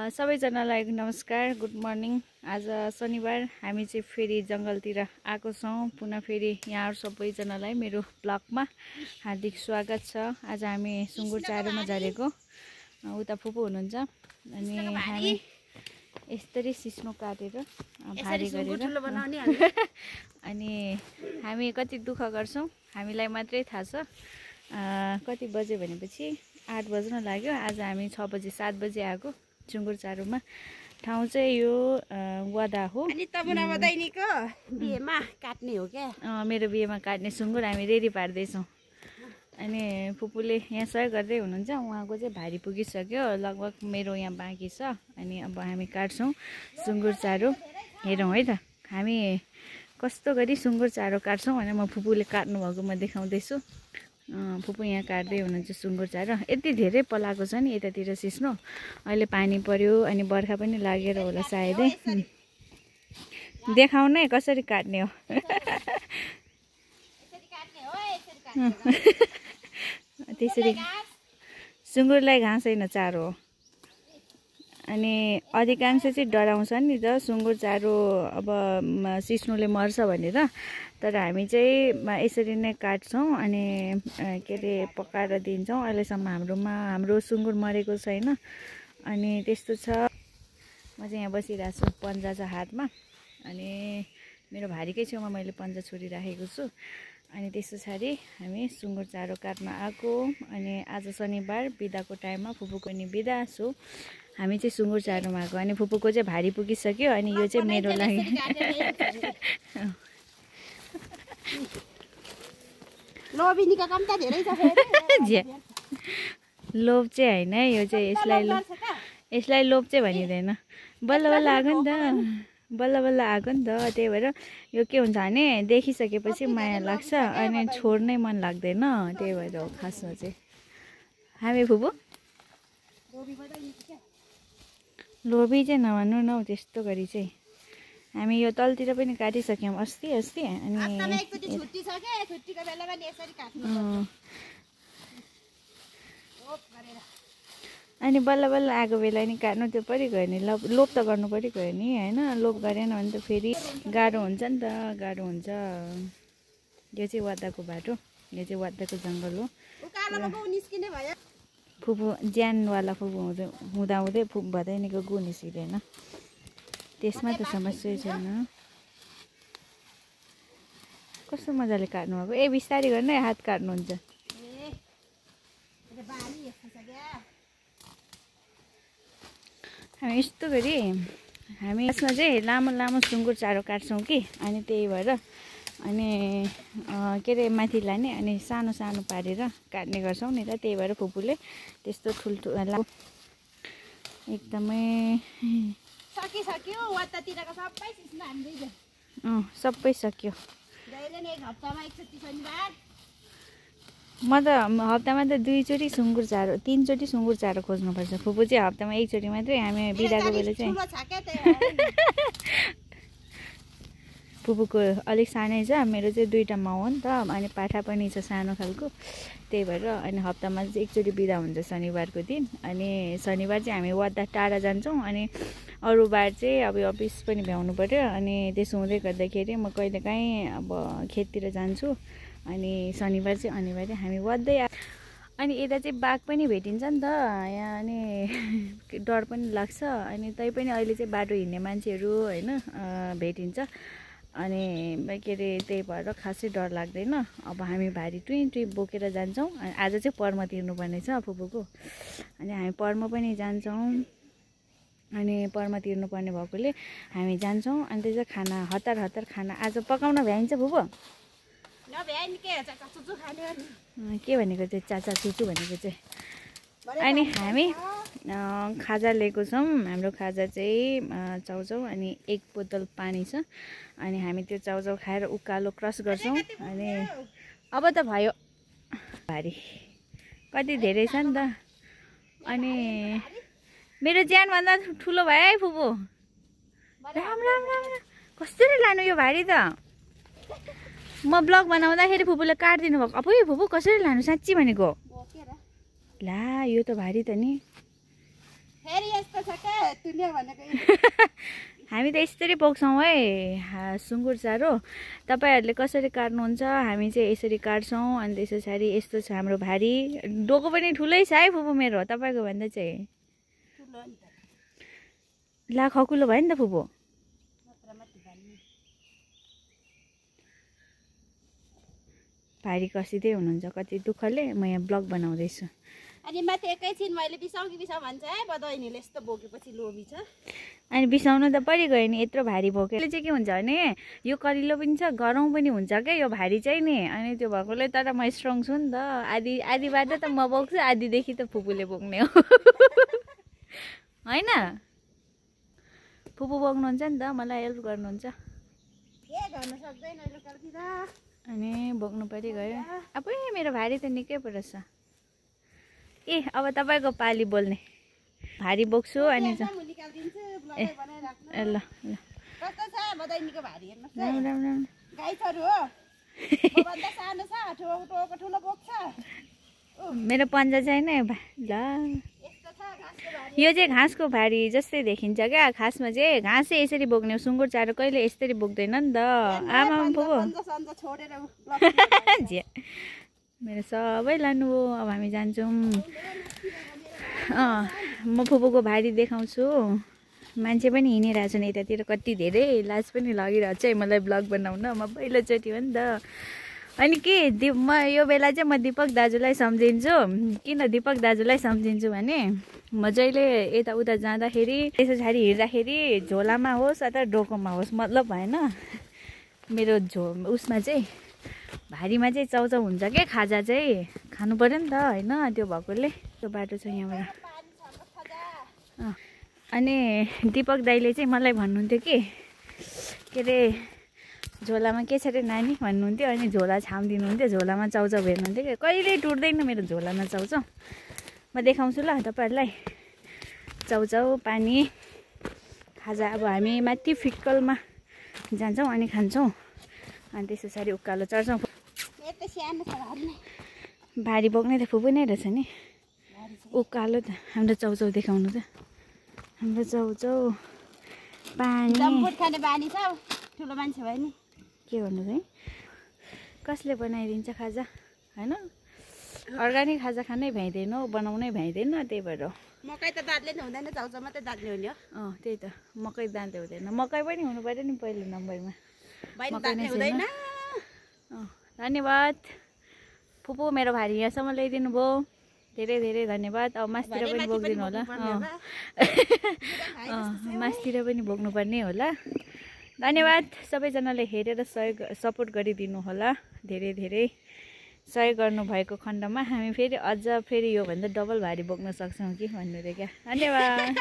सबैजनालाई नमस्कार, good morning. आज शनिबार हामी चाहिँ फेरि जङ्गलतिर आएको छौँ। पुनः फेरि यहाँ सबैजनालाई मेरो ब्लगमा हार्दिक स्वागत छ। आज हामी सुँगुर चारोमा झरेको, उता फुपू हुनुहुन्छ अनि हामी यसरी सिस्नो काटेर भारी गरेर अनि हामी कति दुःख गर्छौँ हामीलाई मात्रै थाहा छ। कति बजे भनेपछि 8 बज्न लाग्यो। आज हामी 6 बजे 7 बजे आएको सुँगुर चारोमा। ठाउँ चाहिँ यो वदा हो। अनि तमुना बदाइनीको बिहेमा काट्ने हो क्या? मेरो बिहेमा काट्ने सुँगुर हामी रेडी पार्दैछौँ। अनि फुपूले यहाँ सहयोग गर्दै हुनुहुन्छ। उहाँको चाहिँ भारी पुगिसक्यो, लगभग मेरो यहाँ बाँकी छ। अनि अब हामी काट्छौँ सुँगुर चारो। हेरौँ है त हामी कस्तो गरी सुँगुर चारो काट्छौँ भने म फुपूले काट्नु भएको म देखाउँदैछु। फुपू यहाँ काट्दै हुनुहुन्छ सुँगुर चारो। यति धेरै पलाएको छ नि यतातिर सिस्नो। अहिले पानी पर्यो अनि बर्खा पनि लागेर होला सायदै। देखाउनै कसरी काट्ने हो। त्यसरी सुँगुरलाई घाँस होइन चारो हो। अनि अधिकांश चाहिँ डराउँछ नि त सुँगुर चारो अब सिस्नोले मर्छ भनेर। तर हामी चाहिँ यसरी नै काट्छौँ अनि के अरे पकाएर दिन्छौँ। अहिलेसम्म हाम्रो सुँगुर मरेको छैन। अनि त्यस्तो छ। म चाहिँ यहाँ बसिरहेको छु, पन्जा छ हातमा अनि मेरो भारीकै छेउमा मैले पन्जा छोडिराखेको छु। अनि त्यस पछाडि हामी सुँगुर चारो काट्न आएको। अनि आज शनिबार बिदाको टाइममा फुपूको नि बिदा छु। हामी चाहिँ सुँगुर चारोमा आएको। अनि फुपूको चाहिँ भारी पुगिसक्यो। अनि यो चाहिँ मेरो लागि लोभिनीका काम त धेरै छ फेरि। लोभ चाहिँ होइन है, यो चाहिँ यसलाई लोभ चाहिँ भनिँदैन। बल्ल बल्ल आएको नि त, बल्ल बल्ल आएको नि त। त्यही भएर यो के हुन्छ भने देखिसकेपछि माया लाग्छ अनि छोड्नै मन लाग्दैन। त्यही भएर हो खासमा चाहिँ। हामी फुपू लोभी चाहिँ नभन्नु न हौ त्यस्तो गरी चाहिँ। हामी यो तलतिर पनि काटिसक्यौँ अस्ति अनि बल्ल बल्ल आएको बेला नि काट्नु त्यो परि गयो नि। लोभ त गर्नु परि गयो नि होइन। लोभ गरेन भने त फेरि गाह्रो हुन्छ नि त, गाह्रो हुन्छ। यो चाहिँ वादाको बाटो, यो चाहिँ वादाको जङ्गल हो। फुपू ज्यानवाला फुपू हुँदाहुँदै भदैनीको गु निस्किँदैन। त्यसमा त समस्या छैन। कस्तो मजाले काट्नु भएको। बिस्तारै गर्नु है, हात काट्नुहुन्छ। हामी यस्तो गरी हामी यसमा चाहिँ लामो लामो सुँगुर चारो काट्छौँ कि। अनि त्यही भएर अनि के अरे माथि लाने अनि सानो सानो पारेर काट्ने गर्छौँ नि त। त्यही भएर फुपूले त्यस्तो ठुल्ठुलो एकदमै सकिसक्यो। वातातिरको सबै सिस्नो हान्दै सबै सक्यो। एक हप्तामा एकचोटि शनिबार म त हप्तामा त 2 चोटि सुँगुर चारो 3 चोटि सुँगुर चारो खोज्नुपर्छ। फुपू चाहिँ हप्तामा 1 चोटि मात्रै। हामी बिदाको बेला चाहिँ फुपूको अलिक सानै छ, मेरो चाहिँ 2टा माउ हो नि त। अनि पाठा पनि छ सानो खालको। त्यही भएर अनि हप्तामा चाहिँ 1 चोटि बिदा हुन्छ शनिबारको दिन। अनि शनिबार चाहिँ हामी वादा टाढा जान्छौँ। अनि अरू बार चाहिँ अब अफिस पनि भ्याउनु पर्यो। अनि त्यसो हुँदै गर्दाखेरि म कहिलेकाहीँ अब खेततिर जान्छु। अनि शनिबार चाहिँ अनिवार्य हामी वादै। अनि यता चाहिँ बाघ पनि भेटिन्छ नि त यहाँ। अनि डर पनि लाग्छ। अनि तै पनि अहिले चाहिँ बाटो हिँड्ने मान्छेहरू होइन भेटिन्छ। अनि के अरे त्यही भएर खासै डर लाग्दैन। अब हामी भारी टुई बोकेर जान्छौँ। आज चाहिँ पर्म तिर्नुपर्ने छ फुपूको। अनि हामी पर्म पनि जान्छौँ। अनि पर्म तिर्नुपर्ने भएकोले हामी जान्छौँ। अनि त्यो चाहिँ खाना हतार खाना आज पकाउन भ्याइन्छ फुपू? के भनेको चाहिँ चाचा चुचु भनेको चाहिँ। अनि हामी खाजा लिएको छौँ। हाम्रो खाजा चाहिँ चाउचाउ अनि 1 बोतल पानी छ। अनि हामी त्यो चाउचाउ खाएर उकालो क्रस गर्छौँ। अनि अब त भयो भारी कति धेरै छ नि त। अनि मेरो ज्यानभन्दा ठुलो भयो है फुपू। राम राम राम कसरी लानु यो भारी त। म ब्लग बनाउँदाखेरि फुपूले काटिदिनु भएको। अब फुपू कसरी लानु साँच्ची भनेको। ला यो त भारी त नि। फेरि यस्तो छ के ल्याऊ भनेको हामी त यसरी बोक्छौँ है सुँगुर चारो। तपाईँहरूले कसरी काट्नुहुन्छ, हामी चाहिँ यसरी काट्छौँ। अनि त्यस पछाडि यस्तो छ हाम्रो भारी। डोको पनि ठुलै छ है फुपू मेरो, तपाईँको भन्दा चाहिँ। ला खकुलो भयो नि त फुपू। भारी कसिँदै हुनुहुन्छ कति दुःखले। म यहाँ ब्लग बनाउँदैछु। अनि माथि एकैछिन मैले बिसाउ कि बिसाउ भन्छ है बदैनीले। यस्तो बोकेपछि लोभी छ। अनि बिसाउनु त परि गयो नि, यत्रो भारी बोकेर चाहिँ के हुन्छ भने यो कलिलो पनि छ, गरौँ पनि हुन्छ क्या यो भारी चाहिँ नि। अनि त्यो भएकोले तर म स्ट्रङ छु नि त। आधी बाटो त म बोक्छु, आधीदेखि त फुपूले बोक्ने हो होइन। फुपू बोक्नुहुन्छ नि त, मलाई हेल्प गर्नुहुन्छ। अनि बोक्नु परि गयो। अब मेरो भारी त निकै पो रहेछ। अब तपाईँको पाली बोल्ने। भारी बोक्छु अनि ल ल मेरो पन्जा छैन ल। यो चाहिँ घाँसको भारी जस्तै देखिन्छ क्या। खासमा चाहिँ घाँस चाहिँ यसरी बोक्ने, सुँगुर चारो कहिले यसरी बोक्दैन नि त। आमा फुपू मेरो सबै लानुभयो। अब हामी जान्छौँ। म फुपूको भारी देखाउँछु। मान्छे पनि हिँडिरहेको छ नि यतातिर, कति धेरै लाज पनि लागिरहेको छ है मलाई ब्लग बनाउन। म पहिलोचोटि हो नि त। अनि के म यो बेला चाहिँ म दिपक दाजुलाई सम्झिन्छु। किन दिपक दाजुलाई सम्झिन्छु भने म जहिले यताउता जाँदाखेरि त्यस पछाडि हिँड्दाखेरि झोलामा होस् अथवा डोकोमा होस् मतलब भएन, मेरो उसमा चाहिँ भारीमा चाहिँ चाउचाउ हुन्छ क्या। खाजा चाहिँ खानु पऱ्यो नि त होइन। त्यो भएकोले त्यो बाटो छ यहाँबाट। अनि दिपक दाइले चाहिँ मलाई भन्नुहुन्थ्यो कि के अरे झोलामा के छ अरे नानी भन्नुहुन्थ्यो। अनि झोला छामिदिनुहुन्थ्यो, झोलामा चाउचाउ हेर्नुहुन्थ्यो कि। कहिले टुट्दैन मेरो झोलामा चाउचाउ। म देखाउँछु ल तपाईँहरूलाई। चाउचाउ पानी खाजा अब हामी माथि फिक्कलमा जान्छौँ अनि खान्छौँ। अनि त्यस पछाडि उकालो चढ्छौँ। भारी बोक्ने त फुपू नै रहेछ नि। उकालो त हाम्रो चाउचाउ देखाउनु त। हाम्रो चाउचाउ पानी खाने बानी छ ठुलो मान्छे भयो नि। के गर्नु है, कसले बनाइदिन्छ खाजा होइन। अर्ग्यानिक खाजा खानै भ्याइँदैन, बनाउनै भ्याइँदैन। त्यही भएर मकै त दाँतले नि हुँदैन, चाउचाउ मात्रै दाँतले हुने हो। त्यही त मकै दाँतले हुँदैन। मकै पनि हुनु पऱ्यो नि पहिलो नम्बरमा। धन्यवाद फुपू, मेरो भारी यहाँसम्म ल्याइदिनु भयो। धेरै धेरै धन्यवाद। अब मासतिर पनि बोक्दिनु होला। मासतिर पनि बोक्नुपर्ने होला। धन्यवाद सबैजनाले हेरेर सपोर्ट गरिदिनु होला। धेरै धेरै सहयोग गर्नुभएको खण्डमा हामी फेरि योभन्दा डबल भारी बोक्न सक्छौँ कि भन्नु रे क्या। धन्यवाद।